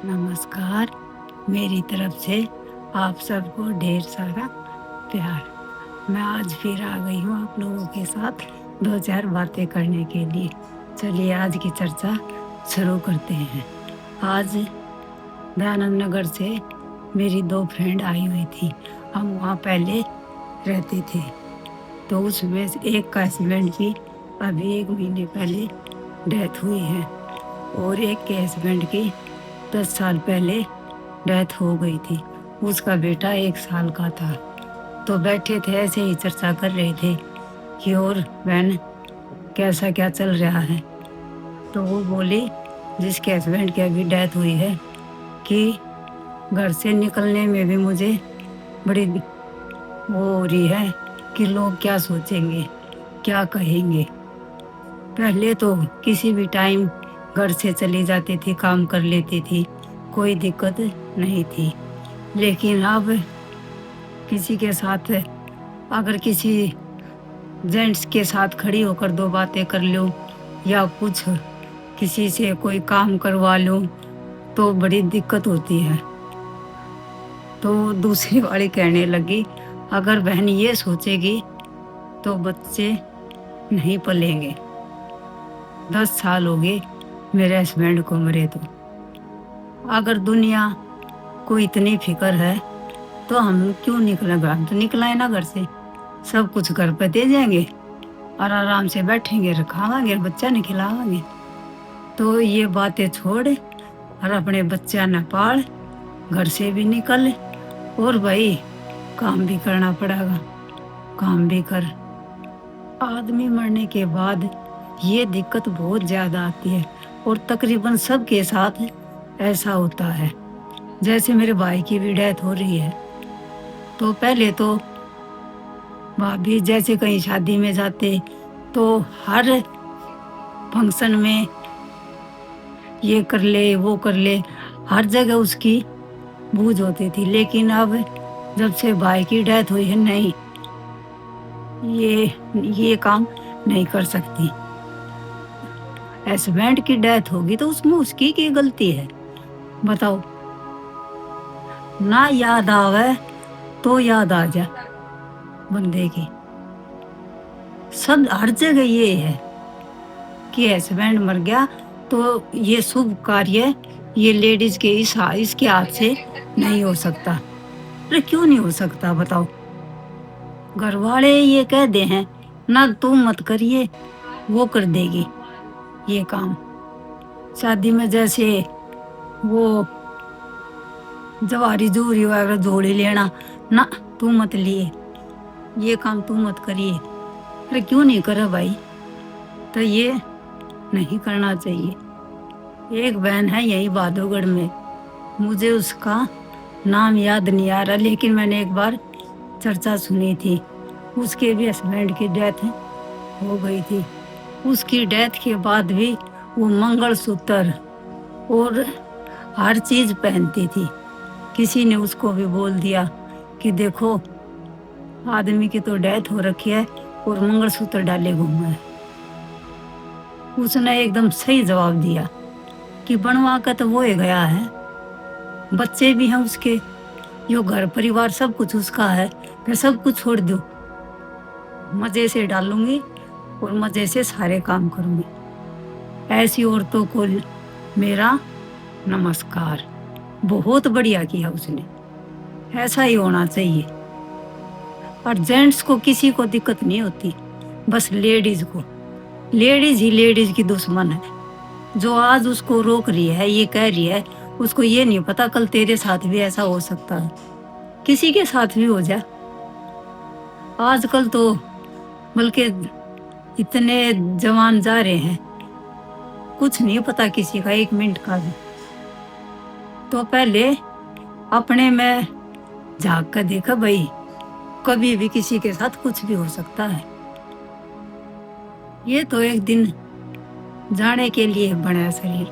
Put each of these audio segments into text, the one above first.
नमस्कार। मेरी तरफ से आप सबको ढेर सारा प्यार। मैं आज फिर आ गई हूँ आप लोगों के साथ 2-4 बातें करने के लिए। चलिए आज की चर्चा शुरू करते हैं। आज दयानंद नगर से मेरी 2 फ्रेंड आई हुई थी। हम वहाँ पहले रहते थे, तो उसमें से एक का हस्बैंड की अभी 1 महीने पहले डेथ हुई है और एक के हस्बैंड की 10 साल पहले डेथ हो गई थी। उसका बेटा 1 साल का था। तो बैठे थे ऐसे ही चर्चा कर रहे थे कि और बहन कैसा क्या चल रहा है। तो वो बोली जिसके हस्बैंड की अभी डेथ हुई है कि घर से निकलने में भी मुझे बड़ी वो हो रही है कि लोग क्या सोचेंगे, क्या कहेंगे। पहले तो किसी भी टाइम घर से चली जाती थी, काम कर लेती थी, कोई दिक्कत नहीं थी। लेकिन अब किसी के साथ अगर किसी जेंट्स के साथ खड़ी होकर 2 बातें कर लूँ या कुछ किसी से कोई काम करवा लूँ तो बड़ी दिक्कत होती है। तो दूसरी वाली कहने लगी अगर बहन ये सोचेगी तो बच्चे नहीं पलेंगे। 10 साल हो गए मेरे हस्बैंड को मरे तो। अगर दुनिया को इतनी फिक्र है तो हम क्यों निकलेंगे? हम तो निकलाए ना घर से, सब कुछ घर पे दे जाएंगे और आराम से बैठेंगे, खावांगे, बच्चा ने खिलावांगे। तो ये बातें छोड़ और अपने बच्चा न पाल, घर से भी निकल और भाई काम भी करना पड़ेगा, काम भी कर। आदमी मरने के बाद ये दिक्कत बहुत ज़्यादा आती है और तकरीबन सबके साथ ऐसा होता है। जैसे मेरे भाई की भी डेथ हो रही है, तो पहले तो भाभी जैसे कहीं शादी में जाते तो हर फंक्शन में ये कर ले, वो कर ले, हर जगह उसकी बूझ होती थी। लेकिन अब जब से भाई की डेथ हुई है, नहीं, ये काम नहीं कर सकती। हस्बैंड की डेथ होगी तो उसमें उसकी क्या गलती है बताओ? ना याद आवे तो याद आ जा बंदे की। सब हर जगह ये है कि हस्बैंड मर गया तो ये शुभ कार्य ये लेडीज के इसके हाथ से नहीं हो सकता। अरे क्यों नहीं हो सकता बताओ? घर वाले ये कह दे हैं ना तुम मत करिए, वो कर देगी ये काम। शादी में जैसे वो जवारी जूरी वगैरह जोड़ी लेना, ना तू मत लिए, ये काम तू मत करिए। अरे क्यों नहीं करे भाई? तो ये नहीं करना चाहिए। एक बहन है यही बहादुरगढ़ में, मुझे उसका नाम याद नहीं आ रहा, लेकिन मैंने एक बार चर्चा सुनी थी। उसके भी हस्बैंड की डेथ हो गई थी। उसकी डेथ के बाद भी वो मंगलसूत्र और हर चीज पहनती थी। किसी ने उसको भी बोल दिया कि देखो आदमी की तो डेथ हो रखी है और मंगलसूत्र डाले घूमा है। उसने एकदम सही जवाब दिया कि बनवा का तो वो ही गया है, बच्चे भी हैं उसके, यो घर परिवार सब कुछ उसका है, मैं सब कुछ छोड़ दूं, मजे से डालूंगी और मजे से सारे काम करूंगी। ऐसी औरतों को मेरा नमस्कार। बहुत बढ़िया किया उसने, ऐसा ही होना चाहिए। और जेंट्स को किसी को दिक्कत नहीं होती, बस लेडीज को। लेडीज ही लेडीज की दुश्मन है। जो आज उसको रोक रही है, ये कह रही है, उसको ये नहीं पता कल तेरे साथ भी ऐसा हो सकता है, किसी के साथ भी हो जाए। आजकल तो बल्कि इतने जवान जा रहे हैं, कुछ नहीं पता किसी का 1 मिनट का भी। तो पहले अपने में झांक कर देखा भाई, कभी भी किसी के साथ कुछ भी हो सकता है। ये तो एक दिन जाने के लिए बना शरीर,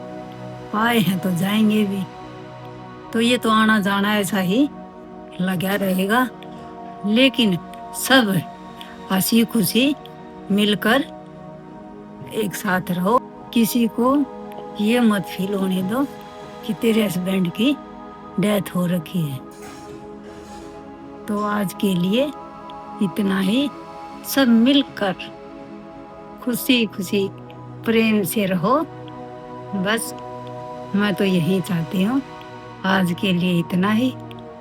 आए हैं तो जाएंगे भी। तो ये तो आना जाना ऐसा ही लगा रहेगा। लेकिन सब हंसी खुशी मिलकर एक साथ रहो। किसी को ये मत फील होने दो कि तेरे हस्बैंड की डेथ हो रखी है। तो आज के लिए इतना ही। सब मिलकर खुशी खुशी प्रेम से रहो, बस मैं तो यही चाहती हूँ। आज के लिए इतना ही,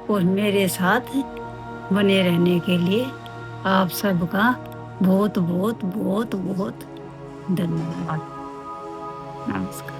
और मेरे साथ बने रहने के लिए आप सबका बहुत बहुत बहुत बहुत धन्यवाद। नमस्कार।